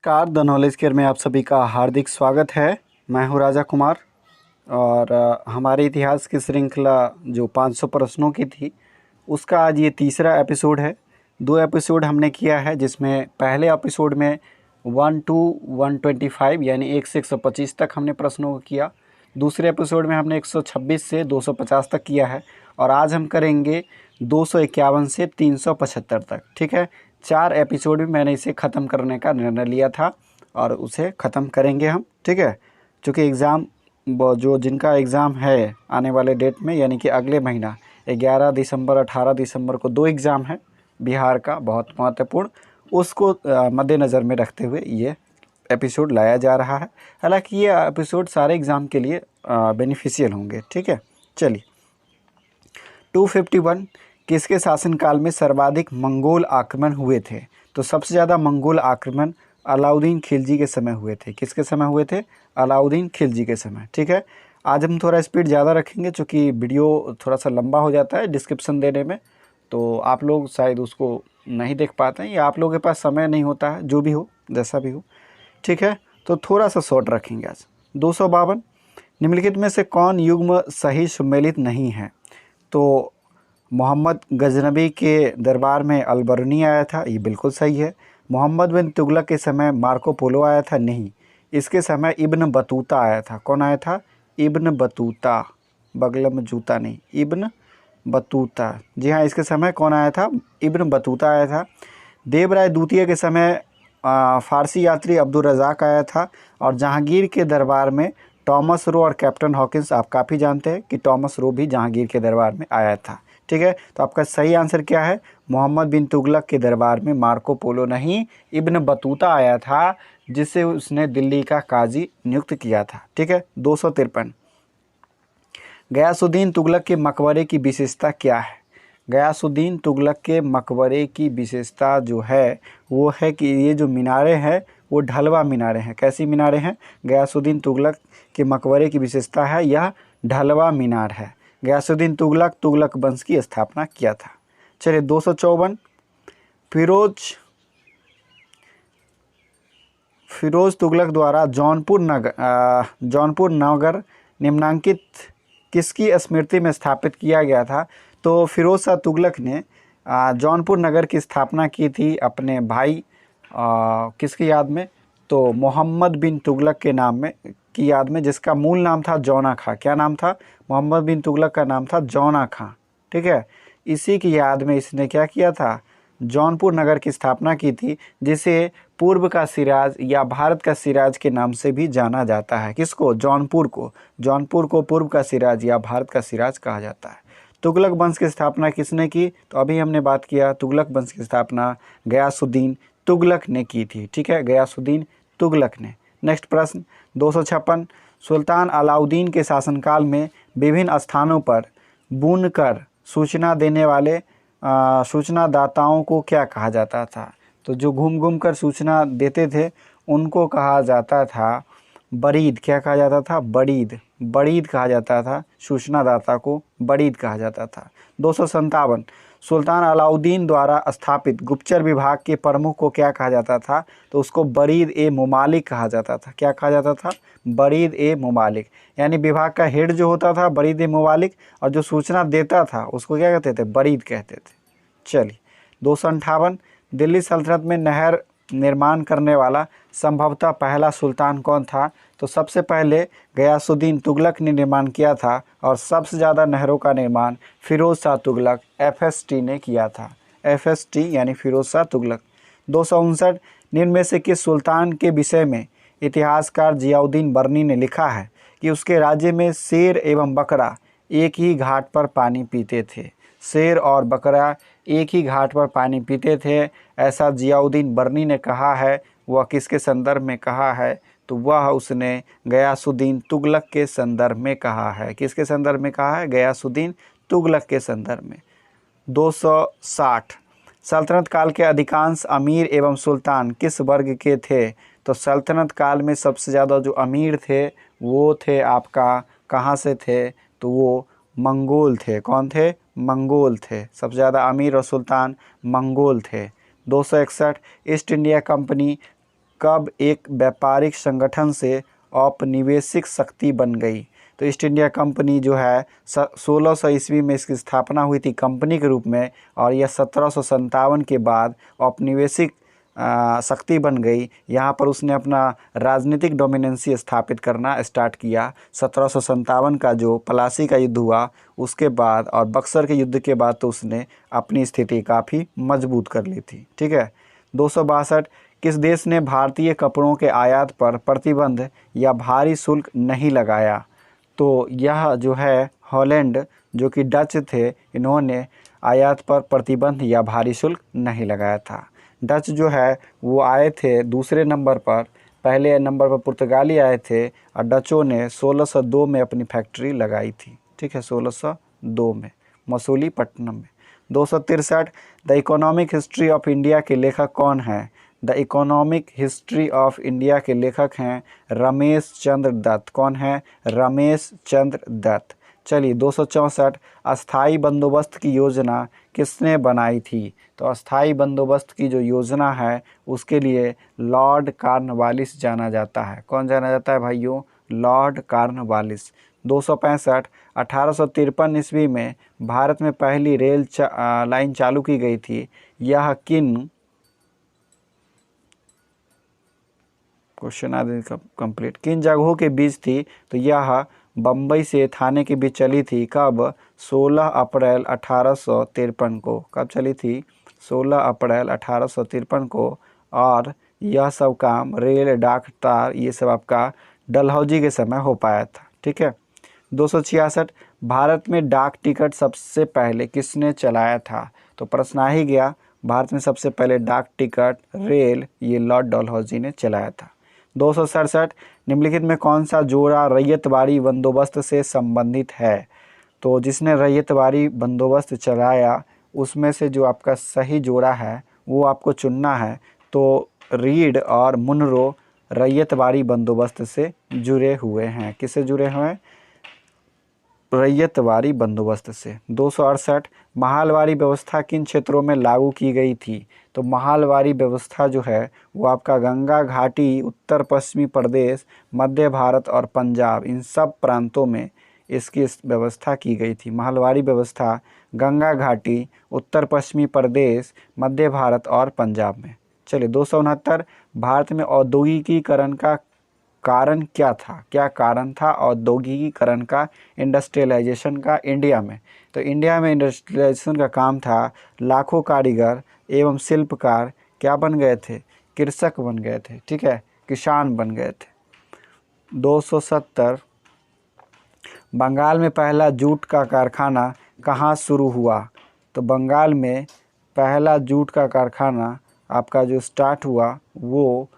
Car the knowledge care में आप सभी का हार्दिक स्वागत है। मैं हूं राजा कुमार और हमारे इतिहास की श्रृंखला जो 500 प्रश्नों की थी उसका आज ये तीसरा एपिसोड है। 2 एपिसोड हमने किया है, जिसमें पहले एपिसोड में 1 to 125 यानी 1 से 125 तक हमने प्रश्नों को किया। दूसरे एपिसोड में हमने 126 से 250 तक किया है और आज हम करेंगे 251 से 375 तक। ठीक है, 4 एपिसोड में मैंने इसे ख़त्म करने का निर्णय लिया था और उसे ख़त्म करेंगे हम। ठीक है, चूँकि एग्ज़ाम जो जिनका एग्ज़ाम है आने वाले डेट में, यानी कि अगले महीना 11 दिसंबर 18 दिसंबर को 2 एग्ज़ाम है बिहार का, बहुत महत्वपूर्ण, उसको मद्देनज़र में रखते हुए ये एपिसोड लाया जा रहा है। हालांकि ये एपिसोड सारे एग्ज़ाम के लिए बेनिफिशियल होंगे। ठीक है, चलिए 251 किसके शासनकाल में सर्वाधिक मंगोल आक्रमण हुए थे? तो सबसे ज़्यादा मंगोल आक्रमण अलाउद्दीन खिलजी के समय हुए थे। किसके समय हुए थे? अलाउद्दीन खिलजी के समय। ठीक है, आज हम थोड़ा स्पीड ज़्यादा रखेंगे चूँकि वीडियो थोड़ा सा लंबा हो जाता है डिस्क्रिप्शन देने में, तो आप लोग शायद उसको नहीं देख पाते हैं या आप लोगों के पास समय नहीं होता है, जो भी हो जैसा भी हो। ठीक है, तो थोड़ा सा शॉर्ट रखेंगे आज। 252 निम्नलिखित में से कौन युग्म सही सुमेलित नहीं है? तो मोहम्मद गजनबी के दरबार में अलबरूनी आया था, ये बिल्कुल सही है। मोहम्मद बिन तुगलक के समय मार्को पोलो आया था, नहीं। इसके समय इब्न बतूता आया था। कौन आया था? इब्न बतूता, बगल में जूता नहीं, इब्न बतूता। जी हाँ, इसके समय कौन आया था? इब्न बतूता आया था। देवराय द्वितीय के समय फ़ारसी यात्री अब्दुल रज़ाक आया था और जहांगीर के दरबार में टॉमस रो और कैप्टन हॉकिंस, आप काफ़ी जानते हैं कि टॉमस रो भी जहांगीर के दरबार में आया था। ठीक है, तो आपका सही आंसर क्या है? मोहम्मद बिन तुगलक के दरबार में मार्को पोलो नहीं, इब्न बतूता आया था, जिसे उसने दिल्ली का काजी नियुक्त किया था। ठीक है, 253 गयासुद्दीन तुगलक के मकबरे की विशेषता क्या है? गयासुद्दीन तुगलक के मकबरे की विशेषता जो है वो है कि ये जो मीनारें हैं वो ढलवा मीनारें हैं। कैसी मीनारें हैं? गयासुद्दीन तुगलक के मकबरे की विशेषता है यह ढलवा मीनार है। गयासुद्दीन तुगलक तुगलक वंश की स्थापना किया था। चलिए 254 फिरोज तुगलक द्वारा जौनपुर नगर निम्नांकित किसकी स्मृति में स्थापित किया गया था? तो फिरोज शाह तुगलक ने जौनपुर नगर की स्थापना की थी अपने भाई किसकी याद में? तो मोहम्मद बिन तुगलक के नाम में की याद में, जिसका मूल नाम था जौना खां। क्या नाम था? मोहम्मद बिन तुगलक का नाम था जौना खां। ठीक है, इसी की याद में इसने क्या किया था? जौनपुर नगर की स्थापना की थी, जिसे पूर्व का सिराज या भारत का सिराज के नाम से भी जाना जाता है। किसको? जौनपुर को। जौनपुर को पूर्व का सिराज या भारत का सिराज कहा जाता है। तुगलक वंश की स्थापना किसने की? तो अभी हमने बात किया, तुगलक वंश की स्थापना गयासुद्दीन तुगलक ने की थी। ठीक है, गयासुद्दीन तुगलक ने। नेक्स्ट प्रश्न 256 सुल्तान अलाउद्दीन के शासनकाल में विभिन्न स्थानों पर बुनकर सूचना देने वाले सूचनादाताओं को क्या कहा जाता था? तो जो घूम घूम कर सूचना देते थे उनको कहा जाता था बरीद। क्या कहा जाता था? बरीद। बरीद कहा जाता था, सूचनादाता को बरीद कहा जाता था। 257 सुल्तान अलाउद्दीन द्वारा स्थापित गुप्तचर विभाग के प्रमुख को क्या कहा जाता था? तो उसको बरीद ए मुमालिक कहा जाता था। क्या कहा जाता था? बरीद ए मुमालिक। यानी विभाग का हेड जो होता था बरीद ए मुमालिक, और जो सूचना देता था उसको क्या कहते थे? बरीद कहते थे। चलिए 258 दिल्ली सल्तनत में नहर निर्माण करने वाला संभवतः पहला सुल्तान कौन था? तो सबसे पहले गयासुद्दीन तुगलक ने निर्माण किया था और सबसे ज़्यादा नहरों का निर्माण फिरोज शाह तुगलक FST ने किया था। FST यानी फिरोज शाह तुगलक। 259 निम्न में से किस सुल्तान के विषय में इतिहासकार जियाउद्दीन बर्नी ने लिखा है कि उसके राज्य में शेर एवं बकरा एक ही घाट पर पानी पीते थे? शेर और बकरा एक ही घाट पर पानी पीते थे, ऐसा जियाउद्दीन बर्नी ने कहा है। वह किसके संदर्भ में कहा है? तो वह उसने गयासुद्दीन तुगलक के संदर्भ में कहा है। किसके संदर्भ में कहा है? गयासुद्दीन तुगलक के संदर्भ में। 260 सल्तनत काल के अधिकांश अमीर एवं सुल्तान किस वर्ग के थे? तो सल्तनत काल में सबसे ज़्यादा जो अमीर थे वो थे आपका, कहाँ से थे? तो वो मंगोल थे। कौन थे? मंगोल थे। सबसे ज़्यादा अमीर और सुल्तान मंगोल थे। 261 ईस्ट इंडिया कंपनी कब एक व्यापारिक संगठन से औपनिवेशिक शक्ति बन गई? तो ईस्ट इंडिया कंपनी जो है 1600 ईस्वी में इसकी स्थापना हुई थी कंपनी के रूप में, और यह 1757 के बाद औपनिवेशिक शक्ति बन गई। यहाँ पर उसने अपना राजनीतिक डोमिनेंसी स्थापित करना स्टार्ट किया। 1757 का जो प्लासी का युद्ध हुआ उसके बाद और बक्सर के युद्ध के बाद तो उसने अपनी स्थिति काफ़ी मजबूत कर ली थी। ठीक है। 262 किस देश ने भारतीय कपड़ों के आयात पर प्रतिबंध या भारी शुल्क नहीं लगाया? तो यह जो है हॉलैंड जो कि डच थे, इन्होंने आयात पर प्रतिबंध या भारी शुल्क नहीं लगाया था। डच जो है वो आए थे दूसरे नंबर पर, पहले नंबर पर पुर्तगाली आए थे और डचों ने 1602 में अपनी फैक्ट्री लगाई थी। ठीक है, 1602 में मसूलीपट्टनम में। 263 the economic history of India के लेखक कौन हैं? The economic history of India के लेखक हैं रमेश चंद्र दत्त। कौन है? रमेश चंद्र दत्त। चलिए 264 अस्थाई बंदोबस्त की योजना किसने बनाई थी? तो अस्थाई बंदोबस्त की जो योजना है उसके लिए लॉर्ड कॉर्नवालिस जाना जाता है। कौन जाना जाता है भाइयों? Lord Cornwallis. 265 1853 ईस्वी में भारत में पहली रेल लाइन चालू की गई थी। यह किन क्वेश्चन आदि कंप्लीट किन जगहों के बीच थी? तो यह बम्बई से थाने के बीच चली थी। कब? 16 अप्रैल 1853 को। कब चली थी? 16 अप्रैल 1853 को। और यह सब काम रेल, डाक तार, ये सब आपका डलहौजी के समय हो पाया था। ठीक है। 266 भारत में डाक टिकट सबसे पहले किसने चलाया था? तो प्रश्न आ ही गया, भारत में सबसे पहले डाक टिकट रेल ये लॉर्ड डलहौजी ने चलाया था। 267 निम्नलिखित में कौन सा जोड़ा रैयतवाड़ी बंदोबस्त से संबंधित है? तो जिसने रैयतवाड़ी बंदोबस्त चलाया उसमें से जो आपका सही जोड़ा है वो आपको चुनना है। तो रीड और मुनरो रैयतवाड़ी बंदोबस्त से जुड़े हुए हैं। किससे जुड़े हुए हैं? रैयतवाड़ी बंदोबस्त से। 268 महालवाड़ी व्यवस्था किन क्षेत्रों में लागू की गई थी? तो महालवाड़ी व्यवस्था जो है वो आपका गंगा घाटी, उत्तर पश्चिमी प्रदेश, मध्य भारत और पंजाब, इन सब प्रांतों में इसकी व्यवस्था की गई थी। महालवाड़ी व्यवस्था गंगा घाटी, उत्तर पश्चिमी प्रदेश, मध्य भारत और पंजाब में। चलिए 269 भारत में औद्योगिकीकरण का कारण क्या था? क्या कारण था औद्योगिकीकरण का, इंडस्ट्रियलाइजेशन का इंडिया में? तो इंडिया में इंडस्ट्रियलाइजेशन का काम था। लाखों कारीगर एवं शिल्पकार क्या बन गए थे? कृषक बन गए थे। ठीक है, किसान बन गए थे। 270 बंगाल में पहला जूट का कारखाना कहाँ शुरू हुआ? तो बंगाल में पहला जूट का कारखाना आपका जो स्टार्ट हुआ वो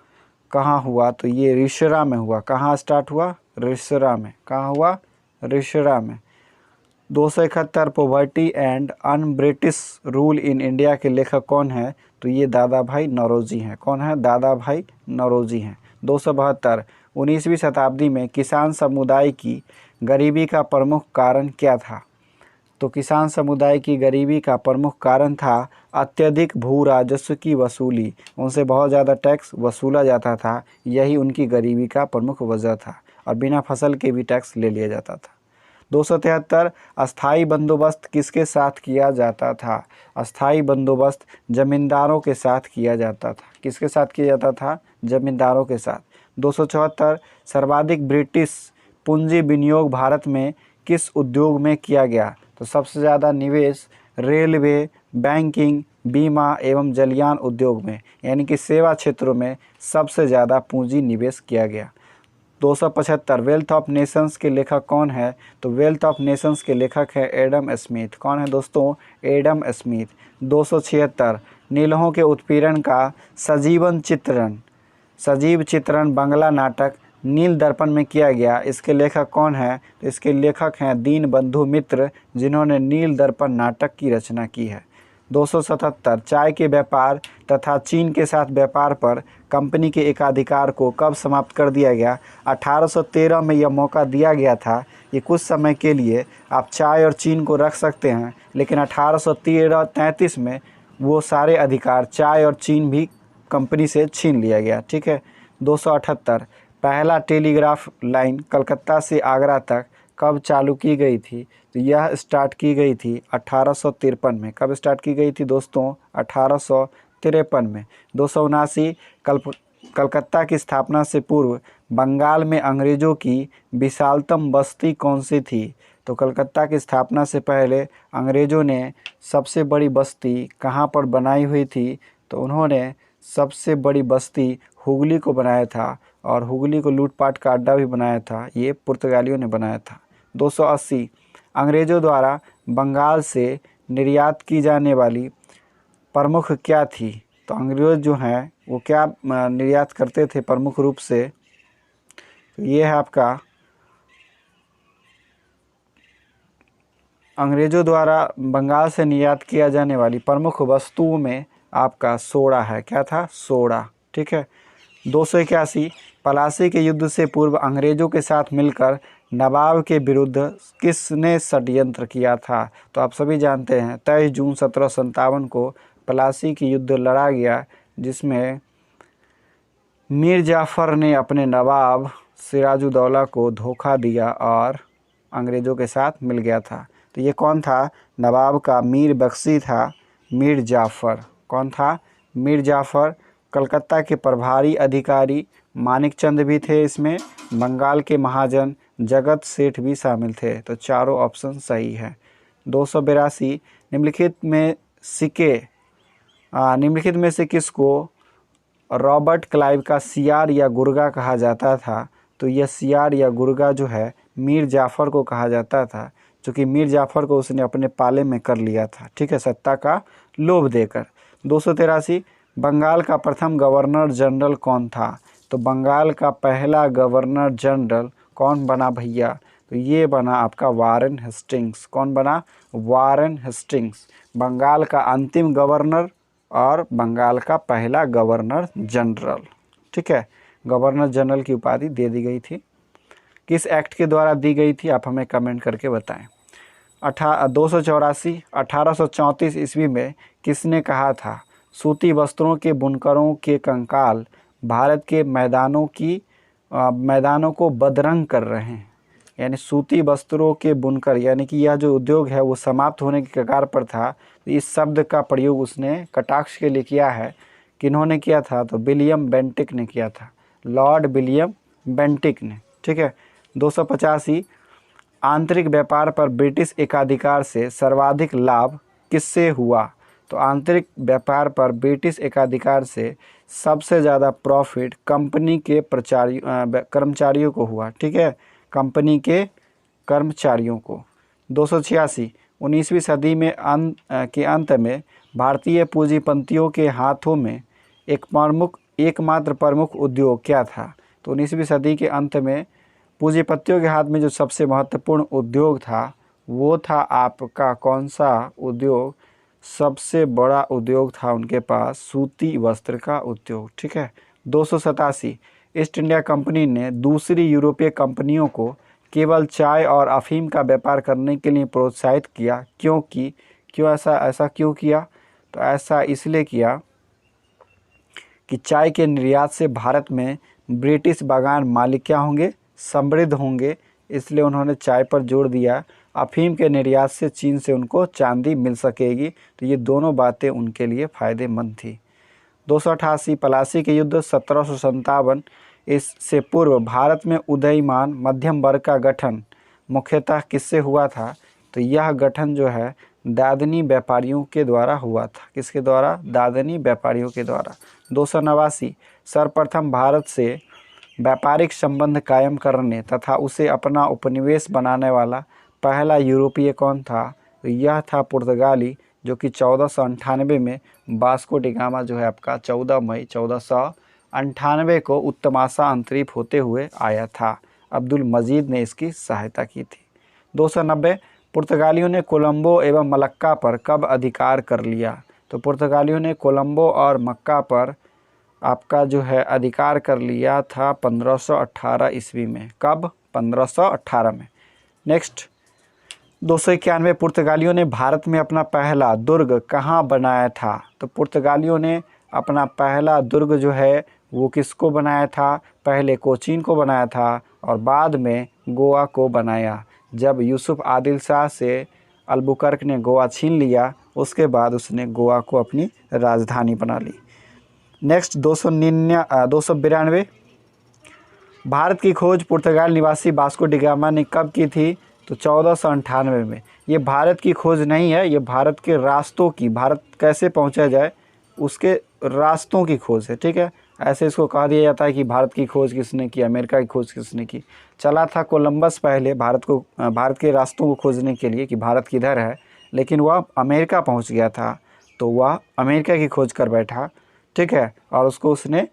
कहाँ हुआ? तो ये रिसरा में हुआ। कहाँ स्टार्ट हुआ? रिसरा में। कहाँ हुआ? रिसरा में। 271 poverty and un British rule in India के लेखक कौन है? तो ये दादा भाई नौरोजी हैं। कौन है? दादा भाई नौरोजी हैं। 272 19वीं शताब्दी में किसान समुदाय की गरीबी का प्रमुख कारण क्या था? तो किसान समुदाय की गरीबी का प्रमुख कारण था अत्यधिक भू राजस्व की वसूली। उनसे बहुत ज़्यादा टैक्स वसूला जाता था, यही उनकी गरीबी का प्रमुख वजह था, और बिना फसल के भी टैक्स ले लिया जाता था। 273 अस्थाई बंदोबस्त किसके साथ किया जाता था? अस्थाई बंदोबस्त जमींदारों के साथ किया जाता था। किसके साथ किया जाता था? जमींदारों के साथ। 274 सर्वाधिक ब्रिटिश पूंजी विनियोग भारत में किस उद्योग में किया गया? तो सबसे ज़्यादा निवेश रेलवे, बैंकिंग, बीमा एवं जलयान उद्योग में, यानी कि सेवा क्षेत्रों में सबसे ज़्यादा पूंजी निवेश किया गया। 275 वेल्थ ऑफ नेशंस के लेखक कौन है? तो वेल्थ ऑफ नेशंस के लेखक है एडम स्मिथ। कौन है दोस्तों? Adam Smith. 276 नीलहों के उत्पीड़न का सजीव चित्रण बांग्ला नाटक नील दर्पण में किया गया। इसके लेखक कौन है? तो इसके लेखक हैं दीनबंधु मित्र, जिन्होंने नील दर्पण नाटक की रचना की है। 277 चाय के व्यापार तथा चीन के साथ व्यापार पर कंपनी के एकाधिकार को कब समाप्त कर दिया गया? 1813 में यह मौका दिया गया था कि कुछ समय के लिए आप चाय और चीन को रख सकते हैं, लेकिन 1833 में वो सारे अधिकार चाय और चीन भी कंपनी से छीन लिया गया। ठीक है। 278 पहला टेलीग्राफ लाइन कलकत्ता से आगरा तक कब चालू की गई थी? तो यह स्टार्ट की गई थी 1853 में। कब स्टार्ट की गई थी दोस्तों? 1853 में। 279 कलकत्ता की स्थापना से पूर्व बंगाल में अंग्रेज़ों की विशालतम बस्ती कौन सी थी? तो कलकत्ता की स्थापना से पहले अंग्रेज़ों ने सबसे बड़ी बस्ती कहाँ पर बनाई हुई थी? तो उन्होंने सबसे बड़ी बस्ती हुगली को बनाया था, और हुगली को लूटपाट का अड्डा भी बनाया था, ये पुर्तगालियों ने बनाया था। 280 अंग्रेज़ों द्वारा बंगाल से निर्यात की जाने वाली प्रमुख क्या थी? तो अंग्रेज़ जो हैं वो क्या निर्यात करते थे प्रमुख रूप से? तो ये है आपका अंग्रेज़ों द्वारा बंगाल से निर्यात किया जाने वाली प्रमुख वस्तुओं में आपका सोडा है। क्या था? सोडा। ठीक है। 281 पलासी के युद्ध से पूर्व अंग्रेज़ों के साथ मिलकर नवाब के विरुद्ध किसने षड्यंत्र किया था? तो आप सभी जानते हैं 23 जून 1757 को पलासी की युद्ध लड़ा गया, जिसमें मीर जाफ़र ने अपने नवाब सिराजुद्दौला को धोखा दिया और अंग्रेज़ों के साथ मिल गया था। तो ये कौन था? नवाब का मीर बख्शी था, मीर जाफ़र। कौन था? मीर जाफ़र। कलकत्ता के प्रभारी अधिकारी मानिकचंद भी थे इसमें, बंगाल के महाजन जगत सेठ भी शामिल थे। तो चारों ऑप्शन सही है। 282 निम्नलिखित में से किसको रॉबर्ट क्लाइव का सियार या गुर्गा कहा जाता था? तो यह सियार या गुर्गा जो है मीर जाफ़र को कहा जाता था, क्योंकि मीर जाफ़र को उसने अपने पाले में कर लिया था। ठीक है, सत्ता का लोभ देकर। 283 बंगाल का प्रथम गवर्नर जनरल कौन था? तो बंगाल का पहला गवर्नर जनरल कौन बना भैया? तो ये बना आपका वारेन हेस्टिंग्स। कौन बना? Warren Hastings. बंगाल का अंतिम गवर्नर और बंगाल का पहला गवर्नर जनरल। ठीक है, गवर्नर जनरल की उपाधि दे दी गई थी। किस एक्ट के द्वारा दी गई थी? आप हमें कमेंट करके बताएं। 284 1834 ईस्वी में किसने कहा था सूती वस्त्रों के बुनकरों के कंकाल भारत के मैदानों को बदरंग कर रहे हैं? यानी सूती वस्त्रों के बुनकर, यानी कि यह जो उद्योग है वो समाप्त होने के कगार पर था। तो इस शब्द का प्रयोग उसने कटाक्ष के लिए किया है। किन्होंने किया था? तो विलियम बेंटिक ने किया था, लॉर्ड विलियम बेंटिक ने। ठीक है। 285 आंतरिक व्यापार पर ब्रिटिश एकाधिकार से सर्वाधिक लाभ किससे हुआ? तो आंतरिक व्यापार पर ब्रिटिश एकाधिकार से सबसे ज़्यादा प्रॉफिट कंपनी के कर्मचारियों को हुआ। ठीक है, कंपनी के कर्मचारियों को। 286 19वीं सदी में के अंत में भारतीय पूंजीपतियों के हाथों में एकमात्र प्रमुख उद्योग क्या था? तो 19वीं सदी के अंत में पूंजीपतियों के हाथ में जो सबसे महत्वपूर्ण उद्योग था वो था आपका कौन सा उद्योग? सबसे बड़ा उद्योग था उनके पास सूती वस्त्र का उद्योग। ठीक है। 287 ईस्ट इंडिया कंपनी ने दूसरी यूरोपीय कंपनियों को केवल चाय और अफीम का व्यापार करने के लिए प्रोत्साहित किया। क्यों ऐसा क्यों किया? तो ऐसा इसलिए किया कि चाय के निर्यात से भारत में ब्रिटिश बागान मालिक क्या होंगे? समृद्ध होंगे, इसलिए उन्होंने चाय पर जोर दिया। अफीम के निर्यात से चीन से उनको चांदी मिल सकेगी, तो ये दोनों बातें उनके लिए फ़ायदेमंद थी। 288 पलासी के युद्ध 1757 इससे पूर्व भारत में उदयमान मध्यम वर्ग का गठन मुख्यतः किससे हुआ था? तो यह गठन जो है दादनी व्यापारियों के द्वारा हुआ था। किसके द्वारा? दादनी व्यापारियों के द्वारा। 289 सर्वप्रथम भारत से व्यापारिक संबंध कायम करने तथा उसे अपना उपनिवेश बनाने वाला पहला यूरोपीय कौन था? तो यह था पुर्तगाली, जो कि 1498 में वास्को डी गामा जो है आपका 14 मई 1498 को उत्तमाशा अंतरिप होते हुए आया था। अब्दुल मजीद ने इसकी सहायता की थी। 290 पुर्तगालियों ने कोलंबो एवं मलक्का पर कब अधिकार कर लिया? तो पुर्तगालियों ने कोलंबो और मक्का पर आपका जो है अधिकार कर लिया था 1518 ईस्वी में। कब? 1518 में। नेक्स्ट 291 पुर्तगालियों ने भारत में अपना पहला दुर्ग कहाँ बनाया था? तो पुर्तगालियों ने अपना पहला दुर्ग जो है वो किसको बनाया था? पहले कोचीन को बनाया था और बाद में गोवा को बनाया। जब यूसुफ आदिल शाह से अल्बुकर्क ने गोवा छीन लिया, उसके बाद उसने गोवा को अपनी राजधानी बना ली। नेक्स्ट 292, भारत की खोज पुर्तगाल निवासी वास्को डी गामा ने कब की थी? तो 1498 में। ये भारत की खोज नहीं है, ये भारत के रास्तों की, भारत कैसे पहुंचा जाए उसके रास्तों की खोज है, ठीक है। ऐसे इसको कहा दिया जाता है कि भारत की खोज किसने की, अमेरिका की खोज किसने की। चला था कोलंबस पहले भारत के रास्तों को खोजने के लिए कि भारत किधर है, लेकिन वह अमेरिका पहुंच गया था, तो वह अमेरिका की खोज कर बैठा, ठीक है। और उसको उसने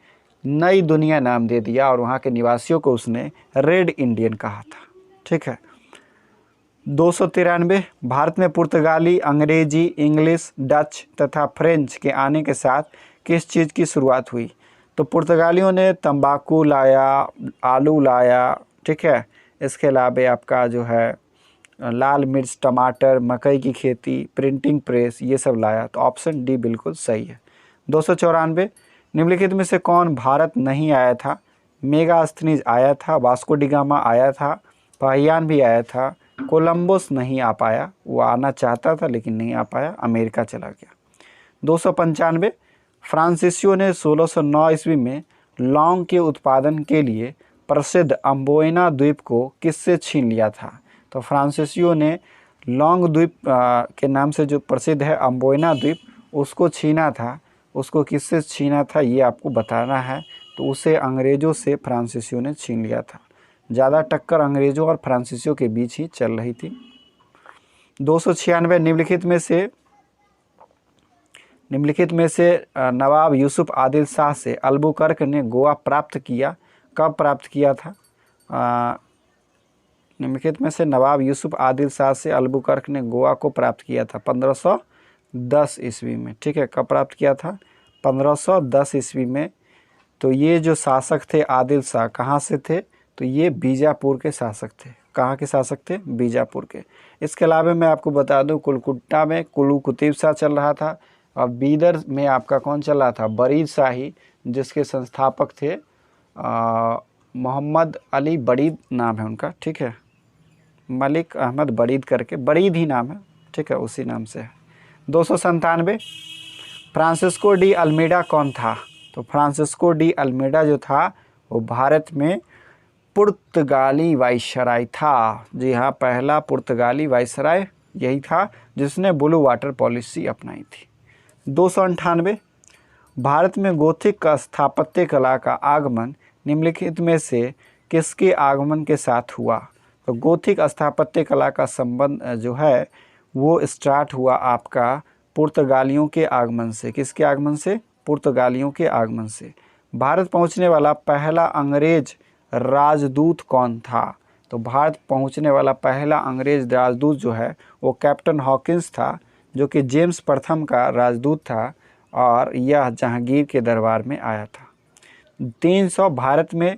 नई दुनिया नाम दे दिया और वहाँ के निवासियों को उसने रेड इंडियन कहा था, ठीक है। 293, भारत में पुर्तगाली, अंग्रेजी, इंग्लिश, डच तथा फ्रेंच के आने के साथ किस चीज़ की शुरुआत हुई? तो पुर्तगालियों ने तंबाकू लाया, आलू लाया, ठीक है। इसके अलावा आपका जो है लाल मिर्च, टमाटर, मकई की खेती, प्रिंटिंग प्रेस, ये सब लाया। तो ऑप्शन डी बिल्कुल सही है। 294, निम्नलिखित में से कौन भारत नहीं आया था? मेगास्थनीज आया था, वास्को डी गामा आया था, पाहियान भी आया था, कोलंबस नहीं आ पाया, वो आना चाहता था लेकिन नहीं आ पाया, अमेरिका चला गया। 295, फ्रांसीसियों ने 1609 ईस्वी में लौंग के उत्पादन के लिए प्रसिद्ध अम्बोयना द्वीप को किससे छीन लिया था? तो फ्रांसीसियों ने लौंग द्वीप के नाम से जो प्रसिद्ध है अम्बोयना द्वीप, उसको छीना था। उसको किससे छीना था ये आपको बताना है। तो उसे अंग्रेज़ों से फ्रांसीसियों ने छीन लिया था। ज़्यादा टक्कर अंग्रेज़ों और फ्रांसीसियों के बीच ही चल रही थी। 296, निम्नलिखित में से नवाब यूसुफ आदिल शाह से अल्बुकर्क ने गोवा प्राप्त किया, कब प्राप्त किया था? निम्नलिखित में से नवाब यूसुफ आदिल शाह से अल्बुकर्क ने गोवा को प्राप्त किया था 1510 ईस्वी में, ठीक है। कब प्राप्त किया था? 1510 ईस्वी में। तो ये जो शासक थे आदिल शाह कहाँ से थे? तो ये बीजापुर के शासक थे। कहाँ के शासक थे? बीजापुर के। इसके अलावा मैं आपको बता दूं कुलकुट्टा में कुलू कुतुब शाह चल रहा था और बीदर में आपका कौन चल रहा था? बरीद शाही, जिसके संस्थापक थे मोहम्मद अली बरीद नाम है उनका, ठीक है। मलिक अहमद बरीद करके, बरीद ही नाम है, ठीक है, उसी नाम से है। 297, फ्रांसिस्को डी अल्मेडा कौन था? तो फ्रांसिस्को डी अल्मेडा जो था वो भारत में पुर्तगाली वाइसराय था। जी हाँ, पहला पुर्तगाली वाइसराय यही था जिसने ब्लू वाटर पॉलिसी अपनाई थी। 298, भारत में गोथिक स्थापत्य कला का आगमन निम्नलिखित में से किसके आगमन के साथ हुआ? तो गोथिक स्थापत्य कला का संबंध जो है वो स्टार्ट हुआ आपका पुर्तगालियों के आगमन से। किसके आगमन से? पुर्तगालियों के आगमन से। भारत पहुंचने वाला पहला अंग्रेज राजदूत कौन था? तो भारत पहुंचने वाला पहला अंग्रेज राजदूत जो है वो कैप्टन हॉकिंस था, जो कि जेम्स प्रथम का राजदूत था और यह जहांगीर के दरबार में आया था। 300, भारत में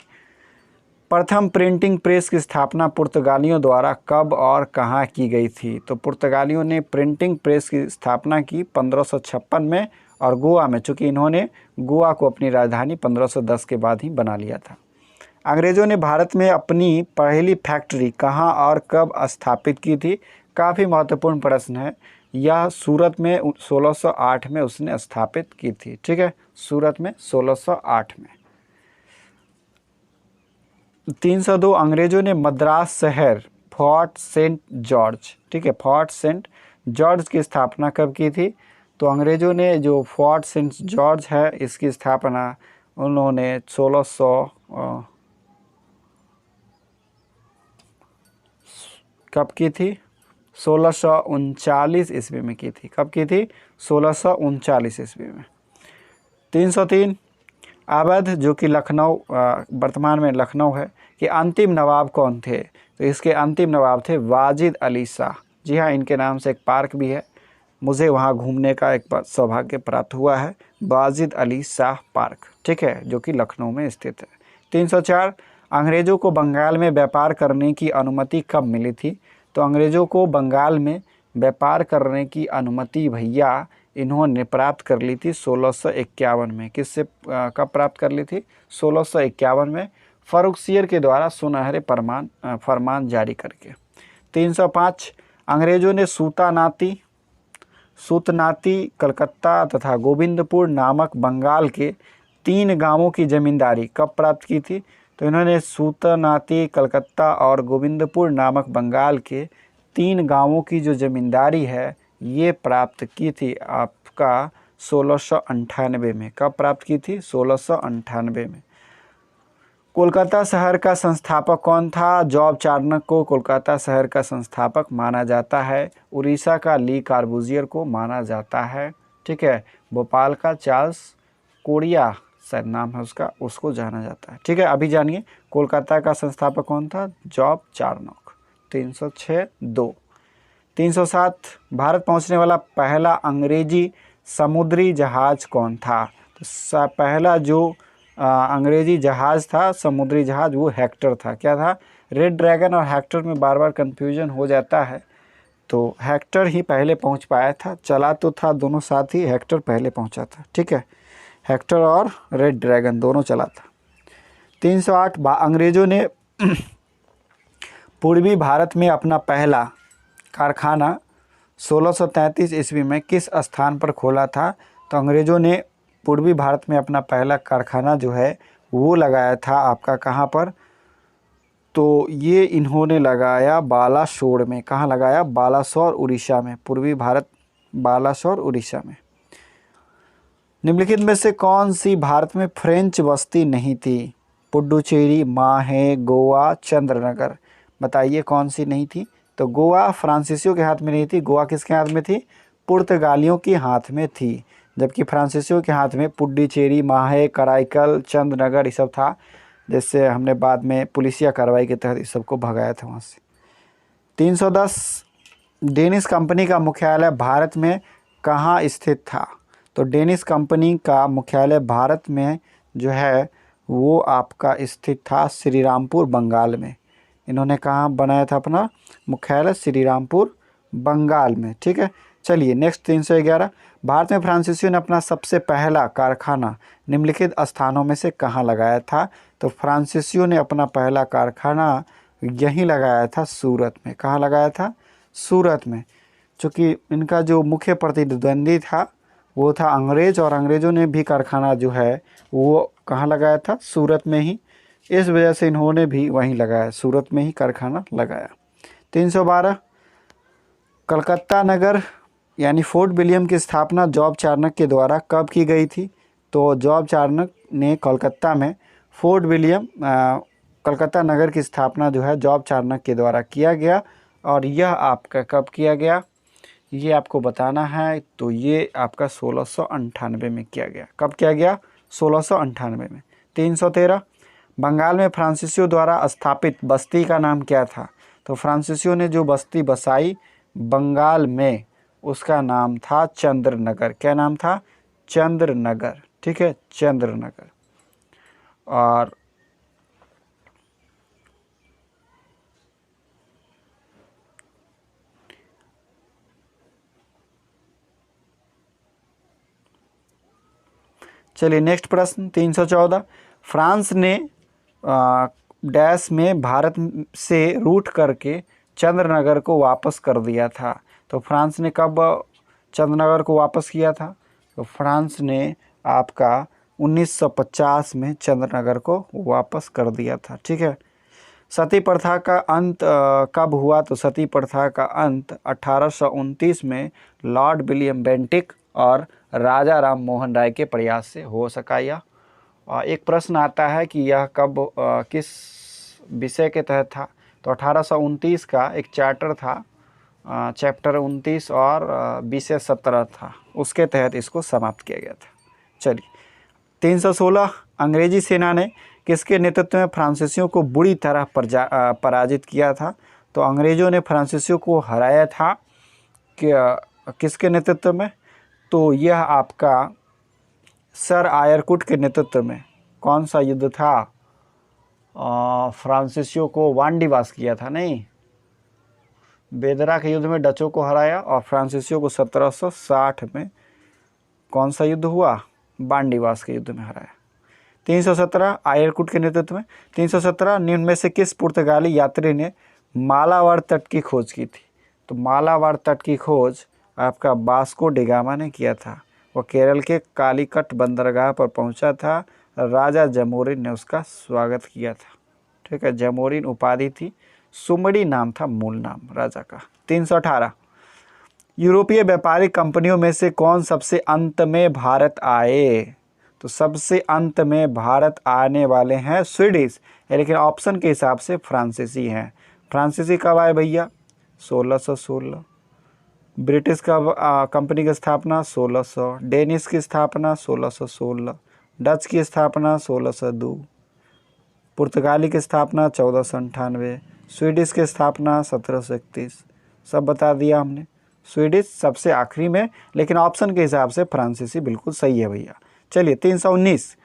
प्रथम प्रिंटिंग प्रेस की स्थापना पुर्तगालियों द्वारा कब और कहाँ की गई थी? तो पुर्तगालियों ने प्रिंटिंग प्रेस की स्थापना की 1556 में और गोवा में, चूँकि इन्होंने गोवा को अपनी राजधानी 1510 के बाद ही बना लिया था। अंग्रेज़ों ने भारत में अपनी पहली फैक्ट्री कहाँ और कब स्थापित की थी? काफ़ी महत्वपूर्ण प्रश्न है। यह सूरत में 1608 में उसने स्थापित की थी, ठीक है, सूरत में 1608 में। 302, अंग्रेज़ों ने मद्रास शहर फोर्ट सेंट जॉर्ज, ठीक है, फोर्ट सेंट जॉर्ज की स्थापना कब की थी? तो अंग्रेज़ों ने जो फोर्ट सेंट जॉर्ज है इसकी स्थापना उन्होंने 1600 कब की थी? 1639 ईस्वी में की थी। कब की थी? 1639 ईस्वी में। 303, अवध जो कि लखनऊ वर्तमान में लखनऊ है कि अंतिम नवाब कौन थे? तो इसके अंतिम नवाब थे वाजिद अली शाह। जी हाँ, इनके नाम से एक पार्क भी है, मुझे वहाँ घूमने का एक सौभाग्य प्राप्त हुआ है, वाजिद अली शाह पार्क, ठीक है, जो कि लखनऊ में स्थित है। 304, अंग्रेज़ों को बंगाल में व्यापार करने की अनुमति कब मिली थी? तो अंग्रेज़ों को बंगाल में व्यापार करने की अनुमति भैया इन्होंने प्राप्त कर ली थी 1651 में। किससे कब प्राप्त कर ली थी? 1651 में फर्रुखसियर के द्वारा सुनहरे फरमान जारी करके। 305 अंग्रेजों ने सूतनाती कलकत्ता तथा गोविंदपुर नामक बंगाल के 3 गांवों की जमींदारी कब प्राप्त की थी? तो इन्होंने सूतनाती कलकत्ता और गोविंदपुर नामक बंगाल के 3 गांवों की जो जमींदारी है ये प्राप्त की थी आपका 1698 में। कब प्राप्त की थी? 1698 में। कोलकाता शहर का संस्थापक कौन था? जॉब चार्नक को कोलकाता शहर का संस्थापक माना जाता है। उड़ीसा का ली कार्बूजियर को माना जाता है। ठीक है। भोपाल का चार्ल्स कोरिया शायद नाम है उसका, उसको जाना जाता है। ठीक है। अभी जानिए कोलकाता का संस्थापक कौन था? जॉब चार्नक। 306 2। 307 भारत पहुंचने वाला पहला अंग्रेजी समुद्री जहाज कौन था? तो पहला जो अंग्रेजी जहाज था, समुद्री जहाज, वो हेक्टर था। क्या था? रेड ड्रैगन और हेक्टर में बार बार कन्फ्यूजन हो जाता है, तो हेक्टर ही पहले पहुंच पाया था। चला तो था दोनों साथ ही, हेक्टर पहले पहुंचा था। ठीक है। हेक्टर और रेड ड्रैगन दोनों चला था। 308 अंग्रेजों ने पूर्वी भारत में अपना पहला कारखाना 1633 ईस्वी में किस स्थान पर खोला था? तो अंग्रेज़ों ने पूर्वी भारत में अपना पहला कारखाना जो है वो लगाया था आपका कहाँ पर? तो ये इन्होंने लगाया बालासोर में। कहाँ लगाया? बालासोर उड़ीसा में। पूर्वी भारत बालासोर उड़ीसा में। निम्नलिखित में से कौन सी भारत में फ्रेंच बस्ती नहीं थी? पुडुचेरी, माहे, गोवा, चंद्रनगर। बताइए कौन सी नहीं थी? तो गोवा फ्रांसीसियों के हाथ में नहीं थी। गोवा किसके हाथ में थी? पुर्तगालियों के हाथ में थी। जबकि फ्रांसीसियों के हाथ में पुडुचेरी, माहे, कराईकल, चंद्रनगर ये सब था, जिससे हमने बाद में पुलिसिया कार्रवाई के तहत इस सबको भगाया था वहाँ से। 310 डेनिश कंपनी का मुख्यालय भारत में कहाँ स्थित था? तो डेनिश कंपनी का मुख्यालय भारत में जो है वो आपका स्थित था श्रीरामपुर बंगाल में। इन्होंने कहाँ बनाया था अपना मुख्यालय? श्रीरामपुर बंगाल में। ठीक है। चलिए नेक्स्ट 311 भारत में फ्रांसीसियों ने अपना सबसे पहला कारखाना निम्नलिखित स्थानों में से कहाँ लगाया था? तो फ्रांसीसियों ने अपना पहला कारखाना यहीं लगाया था, सूरत में। कहाँ लगाया था? सूरत में। चूँकि इनका जो मुख्य प्रतिद्वंदी था वो था अंग्रेज, और अंग्रेज़ों ने भी कारखाना जो है वो कहाँ लगाया था? सूरत में ही। इस वजह से इन्होंने भी वहीं लगाया, सूरत में ही कारखाना लगाया। 312 कलकत्ता नगर यानी फोर्ट विलियम की स्थापना जॉब चार्नक के द्वारा कब की गई थी? तो जॉब चार्नक ने कलकत्ता में फोर्ट विलियम कलकत्ता नगर की स्थापना जो है जॉब चार्नक के द्वारा किया गया। और यह आपका कब किया गया ये आपको बताना है। तो ये आपका 1698 में किया गया। कब किया गया? 1698 में। 313 बंगाल में फ्रांसीसियों द्वारा स्थापित बस्ती का नाम क्या था? तो फ्रांसीसियों ने जो बस्ती बसाई बंगाल में उसका नाम था चंद्रनगर। क्या नाम था? चंद्रनगर। ठीक है, चंद्रनगर। और चलिए नेक्स्ट प्रश्न 314 फ्रांस ने डैश में भारत से रूट करके चंद्रनगर को वापस कर दिया था। तो फ्रांस ने कब चंद्रनगर को वापस किया था? तो फ्रांस ने आपका 1950 में चंद्रनगर को वापस कर दिया था। ठीक है। सती प्रथा का अंत कब हुआ? तो सती प्रथा का अंत 1829 में लॉर्ड विलियम बेंटिक और राजा राम मोहन राय के प्रयास से हो सका। यह एक प्रश्न आता है कि यह कब किस विषय के तहत था? तो 1829 का एक चार्टर था, चैप्टर 29 और विषय 17 था, उसके तहत इसको समाप्त किया गया था। चलिए 316 अंग्रेजी सेना ने किसके नेतृत्व में फ्रांसीसियों को बुरी तरह पराजित किया था? तो अंग्रेज़ों ने फ्रांसीसियों को हराया था कि किसके नेतृत्व में? तो यह आपका सर आयरकुट के नेतृत्व में। कौन सा युद्ध था? फ्रांसीसियों को वांडीवास किया था, नहीं, बेदरा के युद्ध में डचों को हराया और फ्रांसीसियों को 1760 में कौन सा युद्ध हुआ? बांडीवास के युद्ध में हराया। 317 आयरकुट के नेतृत्व में। 317 निम्न में से किस पुर्तगाली यात्री ने मालाबार तट की खोज की थी? तो मालाबार तट की खोज आपका वास्को डी गामा ने किया था। वह केरल के कालीकट बंदरगाह पर पहुंचा था। राजा जमोरिन ने उसका स्वागत किया था। ठीक है, जमोरिन उपाधि थी, सुमड़ी नाम था मूल नाम राजा का। 318 यूरोपीय व्यापारिक कंपनियों में से कौन सबसे अंत में भारत आए? तो सबसे अंत में भारत आने वाले हैं स्वीडिश, लेकिन ऑप्शन के हिसाब से फ्रांसीसी हैं। फ्रांसीसी कब आए भैया? 1616। ब्रिटिश का कंपनी की स्थापना 1600, डेनिश की स्थापना 1616, डच की स्थापना 1602, पुर्तगाली की स्थापना 1498, स्वीडिश की स्थापना 1731। सब बता दिया हमने। स्वीडिश सबसे आखिरी में, लेकिन ऑप्शन के हिसाब से फ्रांसीसी बिल्कुल सही है भैया। चलिए 319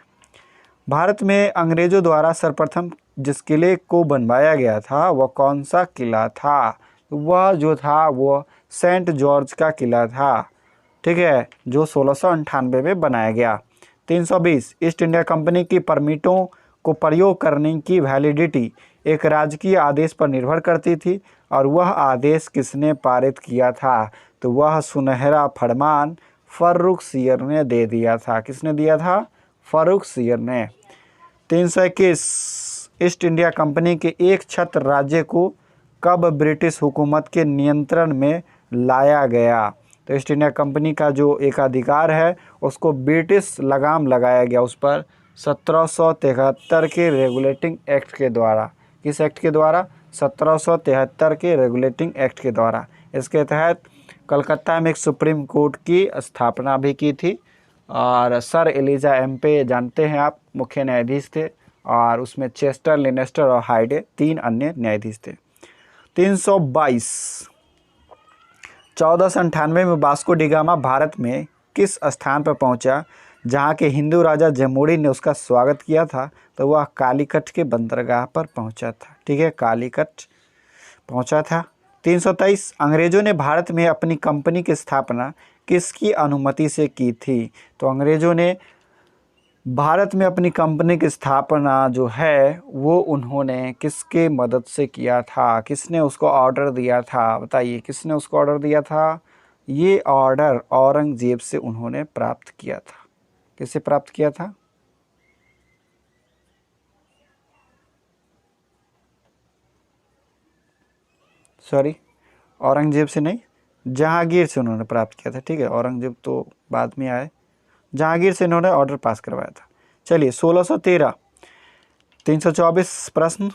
भारत में अंग्रेजों द्वारा सर्वप्रथम जिस किले को बनवाया गया था वह कौन सा किला था? वह जो था वो सेंट जॉर्ज का किला था। ठीक है, जो 1698 में बनाया गया। 320 ईस्ट इंडिया कंपनी की परमिटों को प्रयोग करने की वैलिडिटी एक राजकीय आदेश पर निर्भर करती थी और वह आदेश किसने पारित किया था? तो वह सुनहरा फरमान फर्रुखसियर ने दे दिया था। किसने दिया था? फर्रुखसियर ने। 321 ईस्ट इंडिया कंपनी के एक छत्र राज्य को कब ब्रिटिश हुकूमत के नियंत्रण में लाया गया? तो ईस्ट इंडिया कंपनी का जो एकाधिकार है उसको ब्रिटिश लगाम लगाया गया उस पर 1773 के रेगुलेटिंग एक्ट के द्वारा। किस एक्ट के द्वारा? 1773 के रेगुलेटिंग एक्ट के द्वारा। इसके तहत कलकत्ता में एक सुप्रीम कोर्ट की स्थापना भी की थी और सर एलिजा एम्पे जानते हैं आप, मुख्य न्यायाधीश थे और उसमें चेस्टर, लिनेस्टर और हाइडे 3 अन्य न्यायाधीश थे। 322 1498 में वास्को डी गामा भारत में किस स्थान पर पहुंचा जहां के हिंदू राजा जमोरिन ने उसका स्वागत किया था? तो वह कालीकट के बंदरगाह पर पहुंचा था। ठीक है, कालीकट पहुंचा था। 323 अंग्रेजों ने भारत में अपनी कंपनी की स्थापना किसकी अनुमति से की थी? तो अंग्रेजों ने भारत में अपनी कंपनी की स्थापना जो है वो उन्होंने किसके मदद से किया था? किसने उसको ऑर्डर दिया था? बताइए, किसने उसको ऑर्डर दिया था? ये ऑर्डर औरंगजेब से उन्होंने प्राप्त किया था। किससे प्राप्त किया था? सॉरी, औरंगजेब से नहीं, जहांगीर से उन्होंने प्राप्त किया था। ठीक है, औरंगजेब तो बाद में आए, जहांगीर से इन्होंने ऑर्डर पास करवाया था। चलिए 1613 324 प्रश्न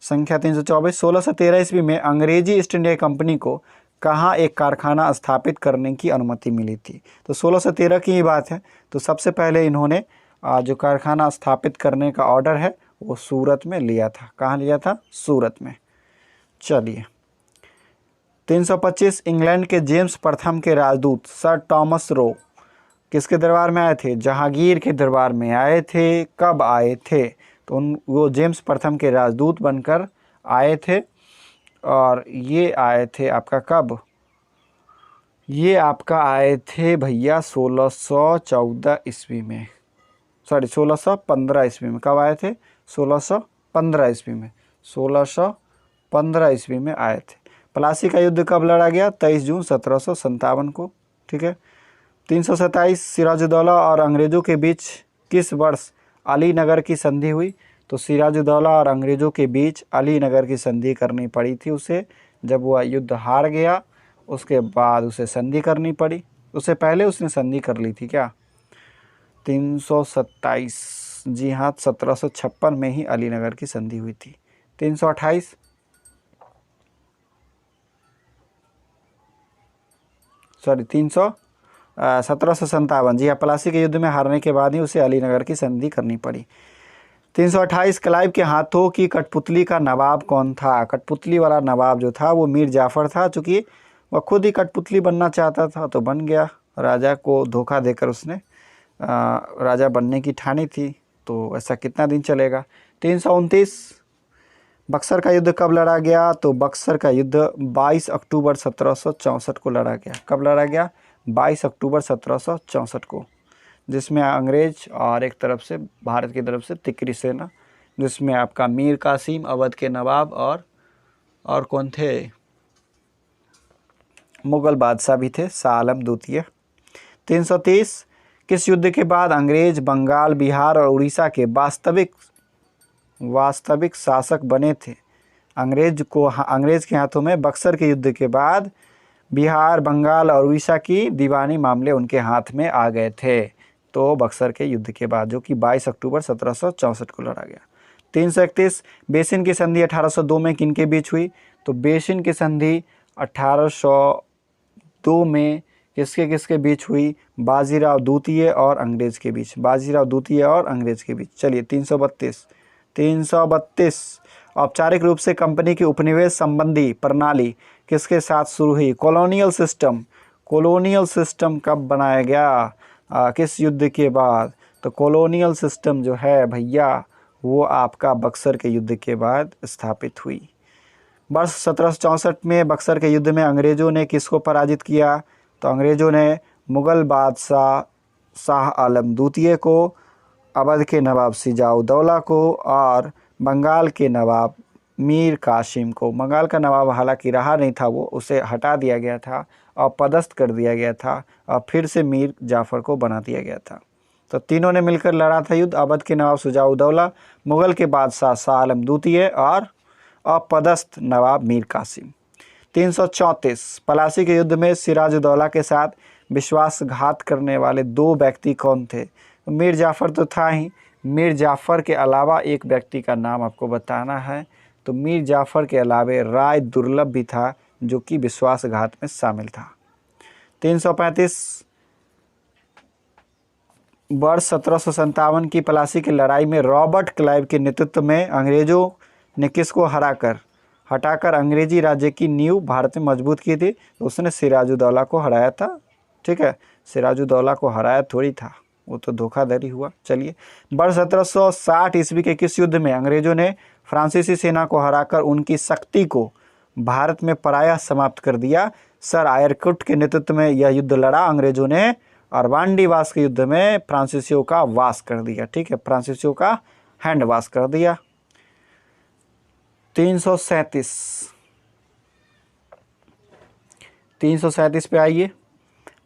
संख्या 324 1613 ईस्वी में अंग्रेजी ईस्ट इंडिया कंपनी को कहाँ एक कारखाना स्थापित करने की अनुमति मिली थी? तो 1613 की ही बात है। तो सबसे पहले इन्होंने जो कारखाना स्थापित करने का ऑर्डर है वो सूरत में लिया था। कहाँ लिया था? सूरत में। चलिए 325 इंग्लैंड के जेम्स प्रथम के राजदूत सर टॉमस रो किसके दरबार में आए थे? जहांगीर के दरबार में आए थे। कब आए थे? तो वो जेम्स प्रथम के राजदूत बनकर आए थे और ये आए थे आपका कब? ये आपका आए थे भैया 1614 ईस्वी में, सॉरी 1615 ईस्वी में। कब आए थे? 1615 ईस्वी में। 1615 ईस्वी में आए थे। प्लासी का युद्ध कब लड़ा गया? 23 जून 1757 को। ठीक है। 327 सिराजुद्दौला और अंग्रेज़ों के बीच किस वर्ष अलीनगर की संधि हुई? तो सिराजुद्दौला और अंग्रेज़ों के बीच अलीनगर की संधि करनी पड़ी थी उसे। जब वह युद्ध हार गया उसके बाद उसे संधि करनी पड़ी। उससे पहले उसने संधि कर ली थी क्या? 327, जी हाँ, 1756 में ही अलीनगर की संधि हुई थी। 328 सॉरी 1757, जी हाँ, प्लासी के युद्ध में हारने के बाद ही उसे अलीनगर की संधि करनी पड़ी। 328 क्लाइव के हाथों की कठपुतली का नवाब कौन था? कठपुतली वाला नवाब जो था वो मीर जाफ़र था। चूँकि वह खुद ही कठपुतली बनना चाहता था तो बन गया। राजा को धोखा देकर उसने राजा बनने की ठानी थी। तो ऐसा कितना दिन चलेगा? 329 बक्सर का युद्ध कब लड़ा गया? तो बक्सर का युद्ध 22 अक्टूबर 1764 को लड़ा गया। कब लड़ा गया? 22 अक्टूबर 1764 को, जिसमें अंग्रेज और एक तरफ से भारत की तरफ से तिकरी सेना, जिसमें आपका मीर कासिम अवध के नवाब और कौन थे, मुगल बादशाह भी थे, शाह आलम द्वितीय। 330 किस युद्ध के बाद अंग्रेज बंगाल, बिहार और उड़ीसा के वास्तविक शासक बने थे? अंग्रेज के हाथों में बक्सर के युद्ध के बाद बिहार, बंगाल और उड़ीसा की दीवानी मामले उनके हाथ में आ गए थे। तो बक्सर के युद्ध के बाद, जो कि 22 अक्टूबर 1764 को लड़ा गया। 331 बेसिन की संधि 1802 में किनके बीच हुई? तो बेसिन की संधि 1802 में किसके किसके बीच हुई? बाजीराव द्वितीय और अंग्रेज के बीच। बाजीराव द्वितीय और अंग्रेज के बीच। चलिए 332 औपचारिक रूप से कंपनी की उपनिवेश संबंधी प्रणाली किसके साथ शुरू हुई? कॉलोनियल सिस्टम कब बनाया गया? किस युद्ध के बाद? तो कॉलोनियल सिस्टम जो है भैया वो आपका बक्सर के युद्ध के बाद स्थापित हुई। वर्ष 1764 में बक्सर के युद्ध में अंग्रेजों ने किसको पराजित किया? तो अंग्रेजों ने मुगल बादशाह शाह आलम द्वितीय को, अवध के नवाब सिराजुद्दौला को और बंगाल के नवाब मीर कासिम को। बंगाल का नवाब हालांकि रहा नहीं था, वो उसे हटा दिया गया था और पदस्थ कर दिया गया था और फिर से मीर जाफ़र को बना दिया गया था। तो तीनों ने मिलकर लड़ा था युद्ध। अवध के नवाब सिराजुद्दौला, मुगल के बादशाह शाह आलम द्वितीय और अपदस्थ नवाब मीर कासिम। 334 पलासी के युद्ध में सिराजुद्दौला के साथ विश्वासघात करने वाले 2 व्यक्ति कौन थे? मीर जाफ़र तो था ही, मीर जाफ़र के अलावा एक व्यक्ति का नाम आपको बताना है। तो मीर जाफ़र के अलावे राय दुर्लभ भी था, जो कि विश्वासघात में शामिल था। 335 वर्ष 1757 की पलासी की लड़ाई में रॉबर्ट क्लाइव के नेतृत्व में अंग्रेजों ने किसको हटाकर अंग्रेजी राज्य की नींव भारत में मजबूत की थी? तो उसने सिराजुद्दौला को हराया था। ठीक है, सिराजुद्दौला को हराया थोड़ी था, वो तो धोखाधड़ी हुआ। चलिए, वर्ष 1760 ईस्वी के किस युद्ध में अंग्रेजों ने फ्रांसीसी सेना को हराकर उनकी शक्ति को भारत में पराया समाप्त कर दिया? सर आयरकुट के नेतृत्व में यह युद्ध लड़ा अंग्रेजों ने और वांडीवास के युद्ध में फ्रांसीसियों का वास कर दिया। ठीक है, फ्रांसीसियों का हैंड वास कर दिया। 337 पे आइए।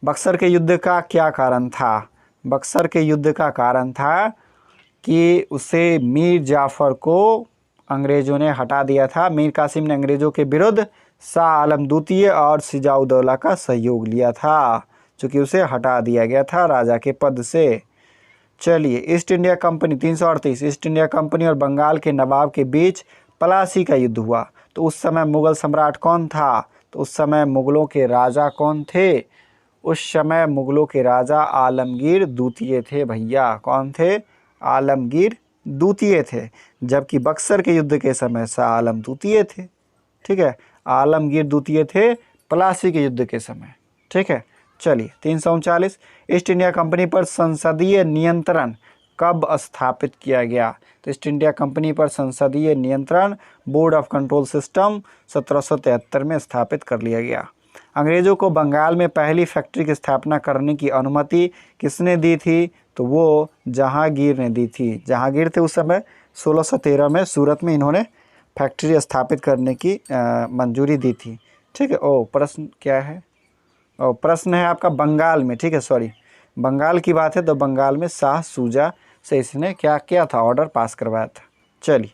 बक्सर के युद्ध का क्या कारण था? बक्सर के युद्ध का कारण था कि उसे मीर जाफ़र को अंग्रेज़ों ने हटा दिया था। मीर कासिम ने अंग्रेज़ों के विरुद्ध शाह आलम द्वितीय और सिराजुद्दौला का सहयोग लिया था, चूँकि उसे हटा दिया गया था राजा के पद से। चलिए, east India company 338 east India company और बंगाल के नवाब के बीच पलासी का युद्ध हुआ। तो उस समय मुगल सम्राट कौन था? तो उस समय मुगलों के राजा कौन थे? उस समय मुगलों के राजा आलमगीर द्वितीय थे भैया। कौन थे? आलमगीर द्वितीय थे। जबकि बक्सर के युद्ध के समय शाह आलम द्वितीय थे। ठीक है, आलमगीर द्वितीय थे पलासी के युद्ध के समय। ठीक है, चलिए 339 ईस्ट इंडिया कंपनी पर संसदीय नियंत्रण कब स्थापित किया गया? तो ईस्ट इंडिया कंपनी पर संसदीय नियंत्रण बोर्ड ऑफ कंट्रोल सिस्टम 1773 में स्थापित कर लिया गया। अंग्रेज़ों को बंगाल में पहली फैक्ट्री की स्थापना करने की अनुमति किसने दी थी? तो वो जहांगीर ने दी थी। जहांगीर थे उस समय। 1613 में सूरत में इन्होंने फैक्ट्री स्थापित करने की मंजूरी दी थी। ठीक है। प्रश्न क्या है? प्रश्न है आपका बंगाल में। ठीक है, सॉरी, बंगाल की बात है तो बंगाल में शाह सूजा से इसने क्या किया था? ऑर्डर पास करवाया था। चलिए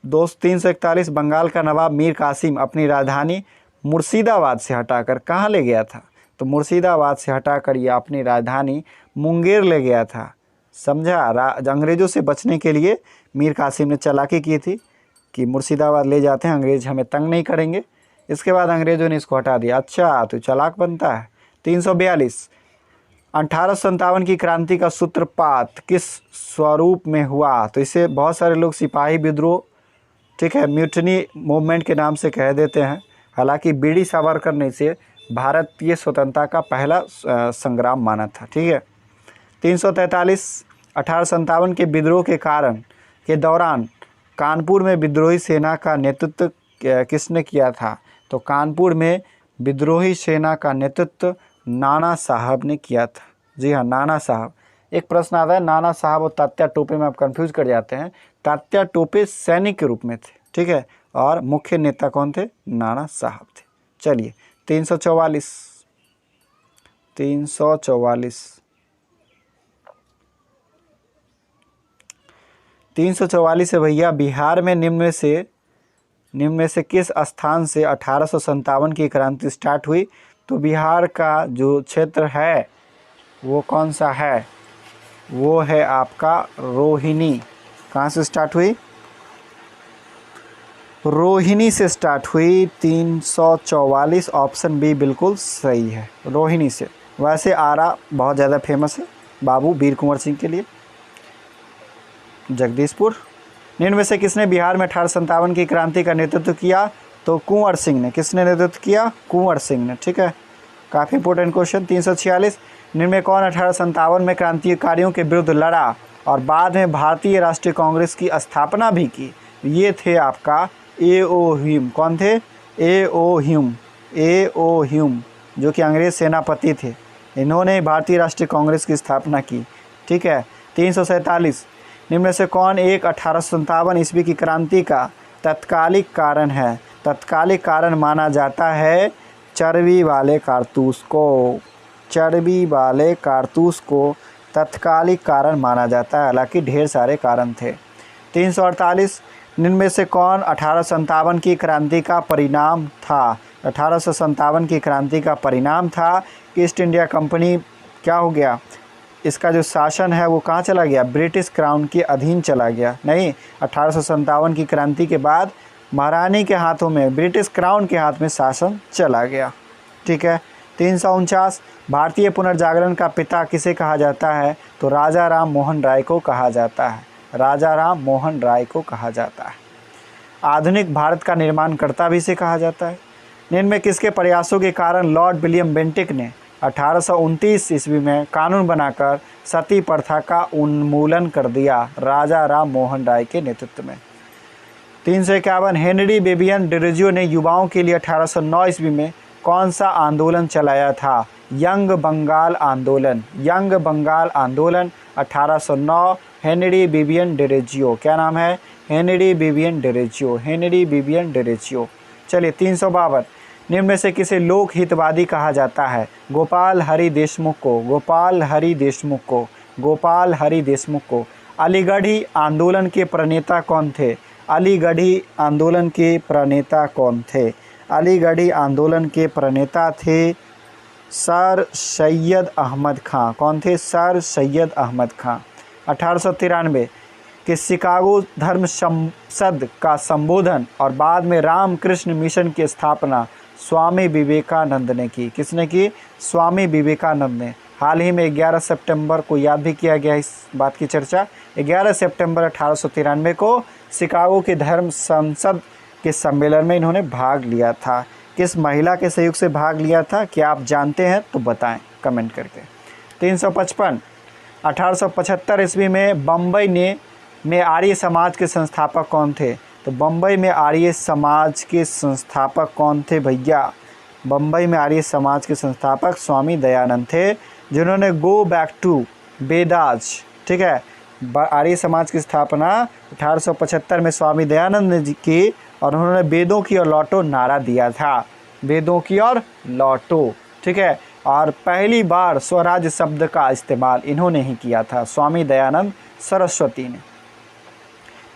दोस्त 341 बंगाल का नवाब मीर कासिम अपनी राजधानी मुर्शिदाबाद से हटाकर कहाँ ले गया था? तो मुर्शिदाबाद से हटाकर यह अपनी राजधानी मुंगेर ले गया था। समझा? अंग्रेज़ों से बचने के लिए मीर कासिम ने चालाकी की थी कि मुर्शिदाबाद ले जाते हैं, अंग्रेज़ हमें तंग नहीं करेंगे। इसके बाद अंग्रेज़ों ने इसको हटा दिया। अच्छा, तो चालाक बनता है। 342 1857 की क्रांति का सूत्रपात किस स्वरूप में हुआ? तो इसे बहुत सारे लोग सिपाही विद्रोह, ठीक है, म्यूटनी मूवमेंट के नाम से कह देते हैं। हालांकि बीडी सावरकर ने इसे भारतीय स्वतंत्रता का पहला संग्राम माना था। ठीक है। 343 1857 के विद्रोह के दौरान कानपुर में विद्रोही सेना का नेतृत्व किसने किया था? तो कानपुर में विद्रोही सेना का नेतृत्व नाना साहब ने किया था। जी हाँ, नाना साहब। एक प्रश्न आता है नाना साहब और तात्या टोपे में आप कंफ्यूज कर जाते हैं। तात्या टोपे सैनिक के रूप में थे, ठीक है, और मुख्य नेता कौन थे? नाना साहब थे। चलिए 344 है भैया। बिहार में निम्न में से किस स्थान से 1857 की क्रांति स्टार्ट हुई? तो बिहार का जो क्षेत्र है वो कौन सा है? वो है आपका रोहिणी। कहाँ से स्टार्ट हुई? रोहिणी से स्टार्ट हुई। 344 ऑप्शन बी बिल्कुल सही है, रोहिणी से। वैसे आरा बहुत ज़्यादा फेमस है बाबू वीर कुंवर सिंह के लिए। जगदीशपुर। निम्न में से किसने बिहार में 1857 की क्रांति का नेतृत्व किया? तो कुंवर सिंह ने। किसने नेतृत्व किया? कुंवर सिंह ने, ठीक है। काफ़ी इंपॉर्टेंट क्वेश्चन। 346 निम्न में कौन 1857 में क्रांतिकारियों के विरुद्ध लड़ा और बाद में भारतीय राष्ट्रीय कांग्रेस की स्थापना भी की? ये थे आपका ए.ओ. ह्यूम। कौन थे? ए.ओ. ह्यूम, जो कि अंग्रेज सेनापति थे। इन्होंने भारतीय राष्ट्रीय कांग्रेस की स्थापना की, ठीक है। 347 निम्न में से कौन एक 1857 ईस्वी की क्रांति का तत्कालिक कारण है? तत्कालिक कारण माना जाता है चर्बी वाले कारतूस को। चर्बी वाले कारतूस को तत्कालिक कारण माना जाता है, हालांकि ढेर सारे कारण थे। 348 निम्न में से कौन 1857 की क्रांति का परिणाम था? 1857 की क्रांति का परिणाम था कि ईस्ट इंडिया कंपनी क्या हो गया? इसका जो शासन है वो कहाँ चला गया? ब्रिटिश क्राउन के अधीन चला गया। नहीं, 1857 की क्रांति के बाद महारानी के हाथों में, ब्रिटिश क्राउन के हाथ में शासन चला गया, ठीक है। 349 भारतीय पुनर्जागरण का पिता किसे कहा जाता है? तो राजा राम मोहन राय को कहा जाता है। राजा राम मोहन राय को कहा जाता है। आधुनिक भारत का निर्माणकर्ता भी इसे कहा जाता है। निम्न में किसके प्रयासों के कारण लॉर्ड विलियम बेंटिक ने 1829 ईस्वी में कानून बनाकर सती प्रथा का उन्मूलन कर दिया? राजा राम मोहन राय के नेतृत्व में। 351 हेनरी बेबियन डिरोजियो ने युवाओं के लिए 1809 ईस्वी में कौन सा आंदोलन चलाया था? यंग बंगाल आंदोलन। यंग बंगाल आंदोलन 1809। हेनरी बेबियन डिरोजियो। क्या नाम है? हेनरी बेबियन डिरोजियो। हेनरी बेबियन डिरोजियो। चलिए 352 निम्न में से किसे लोक हितवादी कहा जाता है? गोपाल हरि देशमुख को। गोपाल हरि देशमुख को। गोपाल हरि देशमुख को। अलीगढ़ी आंदोलन के प्रणेता कौन थे? अलीगढ़ी आंदोलन के प्रणेता कौन थे? अलीगढ़ी आंदोलन के प्रणेता थे सर सैयद अहमद खां। कौन थे? सर सैयद अहमद खां। 1893 के शिकागो धर्म संसद का संबोधन और बाद में रामकृष्ण मिशन की स्थापना स्वामी विवेकानंद ने की। किसने की? स्वामी विवेकानंद ने। हाल ही में 11 सितंबर को याद भी किया गया इस बात की चर्चा। 11 सितंबर 1893 को शिकागो के धर्म संसद के सम्मेलन में इन्होंने भाग लिया था। किस महिला के सहयोग से भाग लिया था? क्या आप जानते हैं तो बताएं कमेंट करके। 355 1875 ईस्वी में बम्बई में आर्य समाज के संस्थापक कौन थे? तो बम्बई में आर्य समाज के संस्थापक कौन थे भैया? बम्बई में आर्य समाज के संस्थापक स्वामी दयानंद थे, जिन्होंने गो बैक टू वेदास, ठीक है, आर्य समाज की स्थापना 1875 में स्वामी दयानंद ने की और उन्होंने वेदों की और लौटो नारा दिया था। वेदों की और लौटो, ठीक है। और पहली बार स्वराज शब्द का इस्तेमाल इन्होंने ही किया था, स्वामी दयानंद सरस्वती ने।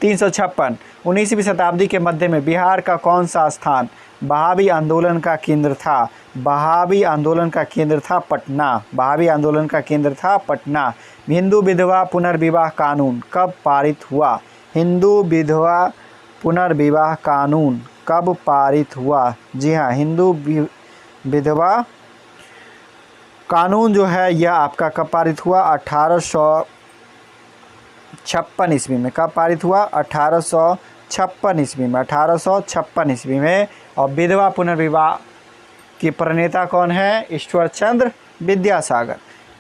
356 19वीं शताब्दी के मध्य में बिहार का कौन सा स्थान बहावी आंदोलन का केंद्र था? बहावी आंदोलन का केंद्र था पटना। बहावी आंदोलन का केंद्र था पटना। हिंदू विधवा पुनर्विवाह कानून कब पारित हुआ? हिंदू विधवा पुनर्विवाह कानून कब पारित हुआ? जी हाँ, हिंदू विधवा कानून जो है यह आपका कब पारित हुआ? 1856 ईस्वी में। कब पारित हुआ? 1856 ईस्वी में। 1856 ईस्वी में। और विधवा पुनर्विवाह के प्रणेता कौन है? Ishwar Chandra Vidyasagar.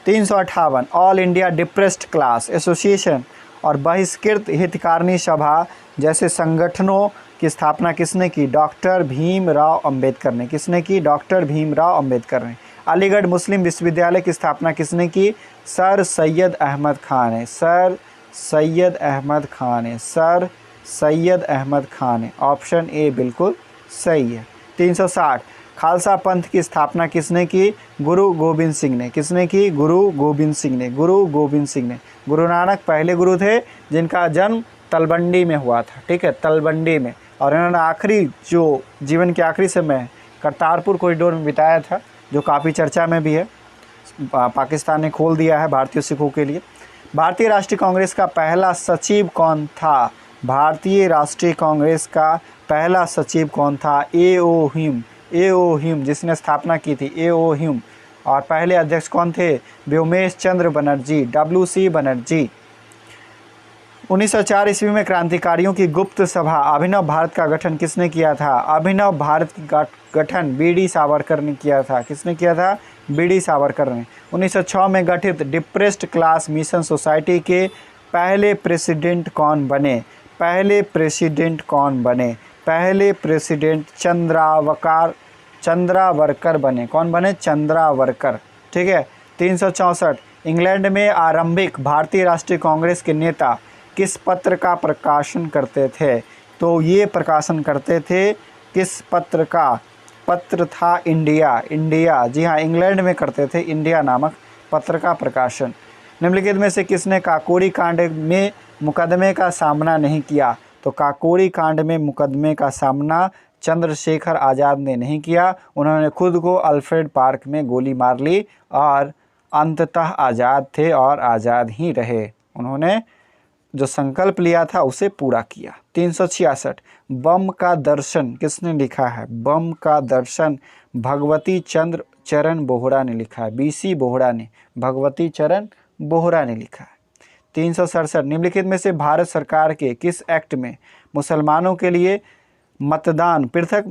358 All India Depressed Class Association और बहिष्कृत हितकारिणी सभा जैसे संगठनों की स्थापना किसने की? डॉक्टर भीमराव अंबेडकर ने। किसने की? डॉक्टर भीमराव अंबेडकर ने। अलीगढ़ मुस्लिम विश्वविद्यालय की स्थापना किसने की? सर सैयद अहमद खान है। सर सैयद अहमद खान है। सर सैयद अहमद खान है। ऑप्शन ए बिल्कुल सही है। 360 खालसा पंथ की स्थापना किसने की? गुरु गोबिंद सिंह ने। किसने की? गुरु गोबिंद सिंह ने। गुरु गोबिंद सिंह ने। गुरु नानक पहले गुरु थे जिनका जन्म तलवंडी में हुआ था, ठीक है, तलवंडी में। और इन्होंने आखिरी जो जीवन के आखिरी समय करतारपुर कॉरिडोर में बिताया था, जो काफ़ी चर्चा में भी है। पाकिस्तान ने खोल दिया है भारतीय सिखों के लिए। भारतीय राष्ट्रीय कांग्रेस का पहला सचिव कौन था? भारतीय राष्ट्रीय कांग्रेस का पहला सचिव कौन था? ए.ओ. ह्यूम। ए.ओ. ह्यूम जिसने स्थापना की थी, ए.ओ. ह्यूम। और पहले अध्यक्ष कौन थे? व्योमेश चंद्र बनर्जी, W.C. बनर्जी। 1904 ईस्वी में क्रांतिकारियों की गुप्त सभा अभिनव भारत का गठन किसने किया था? अभिनव भारत का गठन B.D. सावरकर ने किया था। किसने किया था? B.D. सावरकर ने। 1906 में गठित डिप्रेस्ड क्लास मिशन सोसाइटी के पहले प्रेसिडेंट कौन बने? पहले प्रेसिडेंट कौन बने? पहले प्रेसिडेंट चंद्रावरकर बने। कौन बने? चंद्रावरकर, ठीक है। 364 इंग्लैंड में आरंभिक भारतीय राष्ट्रीय कांग्रेस के नेता किस पत्र का प्रकाशन करते थे? तो ये प्रकाशन करते थे किस पत्र का? पत्र था इंडिया। इंडिया, जी हाँ, इंग्लैंड में करते थे इंडिया नामक पत्र का प्रकाशन। निम्नलिखित में से किसने काकोरी कांड में मुकदमे का सामना नहीं किया? तो काकोरी कांड में मुकदमे का सामना चंद्रशेखर आज़ाद ने नहीं किया। उन्होंने खुद को अल्फ्रेड पार्क में गोली मार ली और अंततः आज़ाद थे और आज़ाद ही रहे। उन्होंने जो संकल्प लिया था उसे पूरा किया। 366 बम का दर्शन किसने लिखा है? बम का दर्शन भगवती चंद्र चरण बोहरा ने लिखा है। B.C. बोहरा ने, भगवती चरण बोहरा ने लिखा है। 367 निम्नलिखित में से भारत सरकार के किस एक्ट में मुसलमानों के लिए पृथक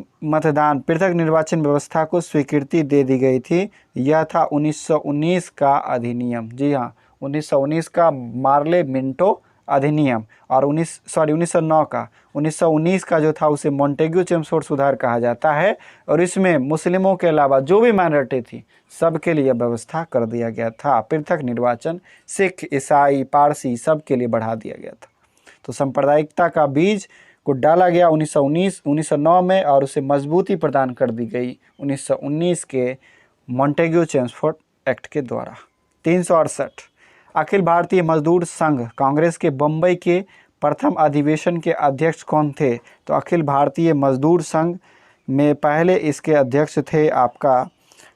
निर्वाचन व्यवस्था को स्वीकृति दे दी गई थी? यह था 1919 का अधिनियम। जी हाँ, 1919 का मार्ले मिंटो अधिनियम। और 1919 का जो था उसे मॉन्टेग्यू चेम्सफोर्ड सुधार कहा जाता है। और इसमें मुस्लिमों के अलावा जो भी माइनॉरिटी थी सबके लिए व्यवस्था कर दिया गया था। पृथक निर्वाचन सिख, ईसाई, पारसी सब के लिए बढ़ा दिया गया था। तो सांप्रदायिकता का बीज को डाला गया 1909 में और उसे मजबूती प्रदान कर दी गई 1919 के मॉन्टेग्यू चेम्सफोर्ड एक्ट के द्वारा। 368 अखिल भारतीय मजदूर संघ कांग्रेस के बम्बई के प्रथम अधिवेशन के अध्यक्ष कौन थे? तो अखिल भारतीय मजदूर संघ में पहले इसके अध्यक्ष थे आपका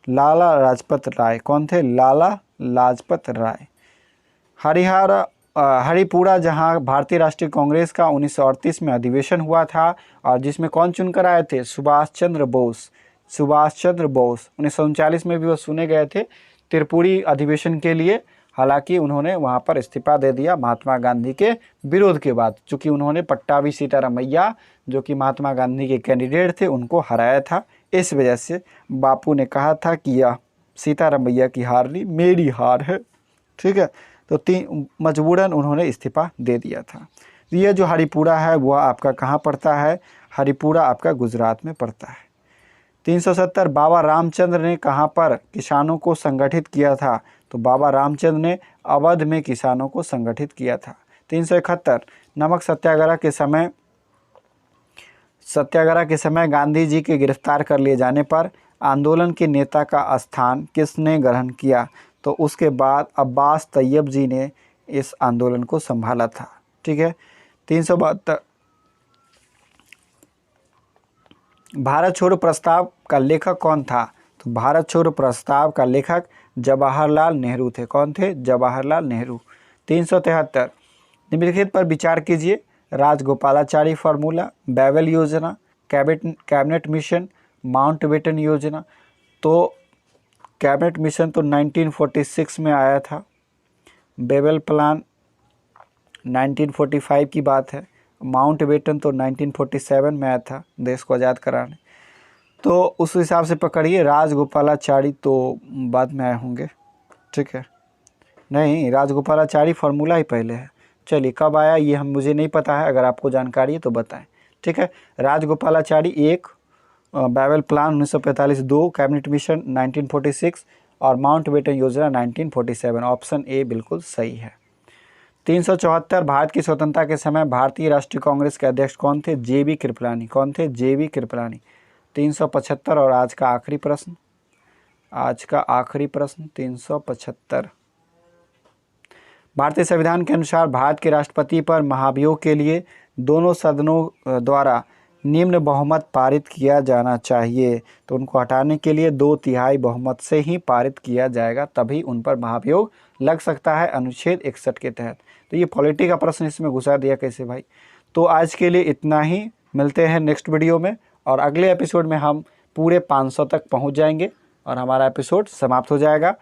लाला लाजपत राय। कौन थे? लाला लाजपत राय। हरिपुरा जहां भारतीय राष्ट्रीय कांग्रेस का 1938 में अधिवेशन हुआ था और जिसमें कौन चुनकर आए थे? सुभाष चंद्र बोस। सुभाष चंद्र बोस 1939 में भी वो चुने गए थे त्रिपुरी अधिवेशन के लिए। हालांकि उन्होंने वहां पर इस्तीफा दे दिया महात्मा गांधी के विरोध के बाद, चूँकि उन्होंने पट्टाभी सीतारामैया जो कि महात्मा गांधी के कैंडिडेट थे उनको हराया था। इस वजह से बापू ने कहा था कि यह सीतारामैया की हार नहीं, मेरी हार है, ठीक है। तो मजबूरन उन्होंने इस्तीफा दे दिया था। यह जो हरिपुरा है वह आपका कहाँ पड़ता है? हरिपुरा आपका गुजरात में पड़ता है। 370 बाबा रामचंद्र ने कहाँ पर किसानों को संगठित किया था? तो बाबा रामचंद्र ने अवध में किसानों को संगठित किया था। 371 नमक सत्याग्रह के समय गांधी जी के गिरफ्तार कर लिए जाने पर आंदोलन के नेता का स्थान किसने ग्रहण किया? तो उसके बाद अब्बास तैयब जी ने इस आंदोलन को संभाला था, ठीक है। 372 भारत छोड़ो प्रस्ताव का लेखक कौन था? तो भारत छोड़ो प्रस्ताव का लेखक जवाहरलाल नेहरू थे। कौन थे? जवाहरलाल नेहरू। 373 निम्नलिखित पर विचार कीजिए। राजगोपालाचारी फार्मूला, बेबल योजना, कैबिनेट मिशन, माउंटबेटन योजना। तो कैबिनेट मिशन तो 1946 में आया था, बेबल प्लान 1945 की बात है, माउंटबेटन तो 1947 में आया था देश को आज़ाद कराने। तो उस हिसाब से पकड़िए, राजगोपालाचारी तो बाद में आए होंगे, ठीक है। नहीं, राजगोपालाचारी फार्मूला ही पहले है। चलिए कब आया ये मुझे नहीं पता है, अगर आपको जानकारी है तो बताएं, ठीक है। Rajagopalachari 1, Bible plan 1945 2, cabinet mission 1946 और माउंटबेटन योजना 1947। ऑप्शन ए बिल्कुल सही है। 374 भारत की स्वतंत्रता के समय भारतीय राष्ट्रीय कांग्रेस के अध्यक्ष कौन थे? JB कृपलानी। कौन थे? JB कृपलानी। 375 और आज का आखिरी प्रश्न, 375। भारतीय संविधान के अनुसार भारत के राष्ट्रपति पर महाभियोग के लिए दोनों सदनों द्वारा निम्न बहुमत पारित किया जाना चाहिए। तो उनको हटाने के लिए 2/3 बहुमत से ही पारित किया जाएगा, तभी उन पर महाभियोग लग सकता है अनुच्छेद 61 के तहत। तो ये पॉलिटी का प्रश्न इसमें घुसा दिया कैसे भाई। तो आज के लिए इतना ही, मिलते हैं नेक्स्ट वीडियो में और अगले एपिसोड में हम पूरे 500 तक पहुंच जाएंगे और हमारा एपिसोड समाप्त हो जाएगा।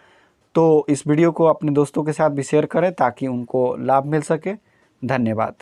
तो इस वीडियो को अपने दोस्तों के साथ भी शेयर करें ताकि उनको लाभ मिल सके। धन्यवाद।